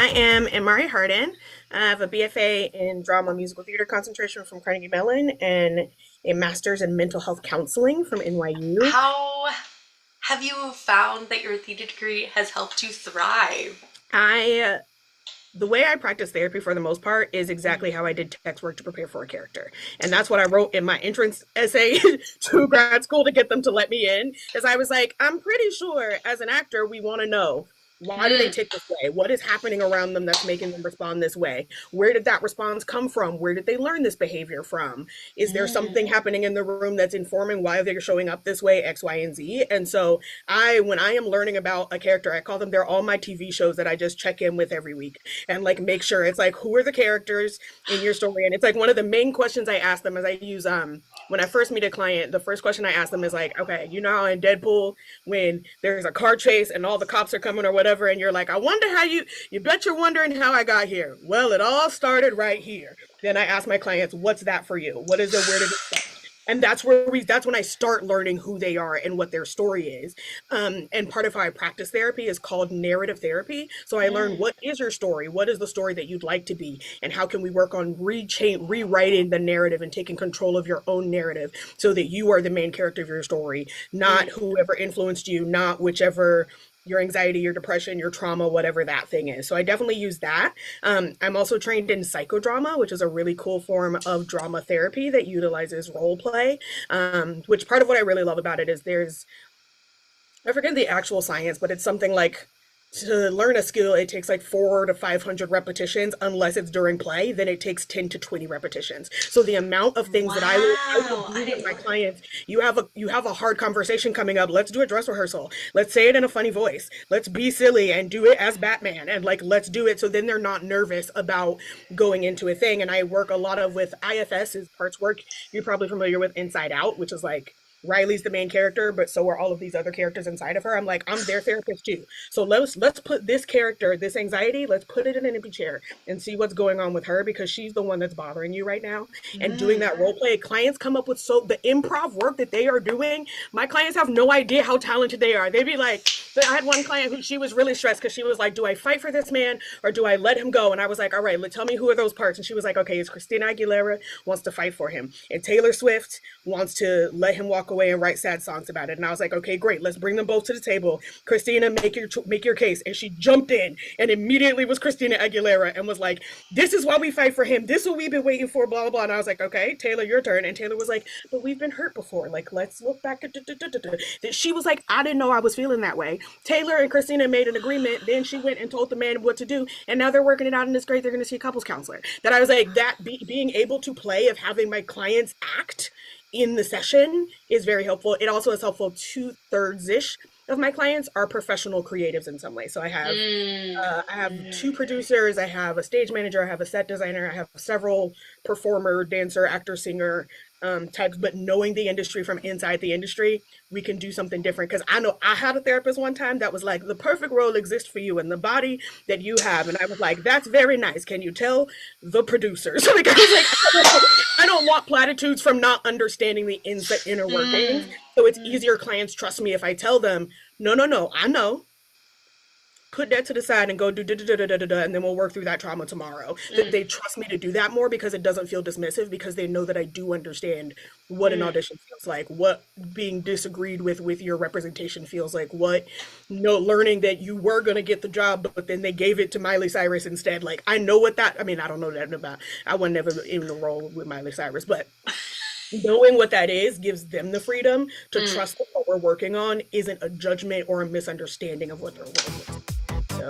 I am Mari Harden. I have a BFA in drama musical theater concentration from Carnegie Mellon and a master's in mental health counseling from NYU. How have you found that your theater degree has helped you thrive? I the way I practice therapy for the most part is exactly Mm. how I did text work to prepare for a character. And that's what I wrote in my entrance essay to grad school to get them to let me in. Is I was like, I'm pretty sure as an actor, we want to know why do they Mm. tick this way? What is happening around them that's making them respond this way? Where did that response come from? Where did they learn this behavior from? Is there something Mm. happening in the room that's informing why they're showing up this way, X, Y, and Z? And so when I am learning about a character, I call them, they're all my TV shows that I just check in with every week and like make sure it's like who are the characters in your story. And it's like one of the main questions I ask them as I use when I first meet a client, the first question I ask them is like, okay, you know how in Deadpool when there's a car chase and all the cops are coming or whatever, and you're like, I wonder how you bet you're wondering how I got here. Well, it all started right here. Then I ask my clients, what's that for you? What is it? Where did it start? And that's when I start learning who they are and what their story is. And part of how I practice therapy is called narrative therapy. So I learn, Mm. what is your story? What is the story that you'd like to be? And how can we work on rewriting the narrative and taking control of your own narrative so that you are the main character of your story, not Mm. whoever influenced you, not whichever your anxiety, your depression, your trauma, whatever that thing is. So I definitely use that. I'm also trained in psychodrama, which is a really cool form of drama therapy that utilizes role play. Which part of what I really love about it is I forget the actual science, but it's something like to learn a skill, it takes like 4 to 500 repetitions, unless it's during play, then it takes 10 to 20 repetitions. So the amount of things that I will Wow, I do with didn't my know that. clients, you have a hard conversation coming up. Let's do a dress rehearsal. Let's say it in a funny voice. Let's be silly and do it as Batman. And like let's do it so then they're not nervous about going into a thing. And I work a lot of with IFS is parts work. You're probably familiar with Inside Out, which is like Riley's the main character, but so are all of these other characters inside of her. I'm like, I'm their therapist too. So let's put this character, this anxiety, let's put it in an empty chair and see what's going on with her because she's the one that's bothering you right now. And doing Mm. that role play, clients come up with so the improv work that they are doing. My clients have no idea how talented they are. They'd be like, I had one client who she was really stressed because she was like, do I fight for this man or do I let him go? And I was like, all right, tell me who are those parts. And she was like, okay, it's Christina Aguilera wants to fight for him, and Taylor Swift wants to let him walk away and write sad songs about it. And I was like, okay, great, let's bring them both to the table. Christina, make your case. And she jumped in and immediately was Christina Aguilera and was like, this is why we fight for him. This is what we've been waiting for. Blah blah blah. And I was like, okay, Taylor, your turn. And Taylor was like, but we've been hurt before. Like, let's look back. That she was like, I didn't know I was feeling that way. Taylor and Christina made an agreement. Then she went and told the man what to do, and now they're working it out, and it's great. They're going to see a couples counselor. That I was like, being able to play of having my clients act in the session is very helpful. It also is helpful. 2/3 ish of my clients are professional creatives in some way. So Mm. I have Mm. two producers, I have a stage manager, I have a set designer, I have several performer, dancer, actor, singer types. But knowing the industry from inside the industry, we can do something different. Because I know I had a therapist one time that was like, the perfect role exists for you and the body that you have. And I was like, that's very nice. Can you tell the producers? Like I was like, I don't want platitudes from not understanding the inner workings. Mm. So it's Mm. easier clients trust me if I tell them, no, no, no, I know. Put that to the side and go do da da da da da da, and then we'll work through that trauma tomorrow. That Mm. they trust me to do that more because it doesn't feel dismissive because they know that I do understand what an Mm. audition feels like, what being disagreed with your representation feels like, what no learning that you were gonna get the job, but then they gave it to Miley Cyrus instead. Like I know what that. I mean, I don't know that about. I was never in the role with Miley Cyrus, but knowing what that is gives them the freedom to Mm. trust that what we're working on isn't a judgment or a misunderstanding of what they're working with. So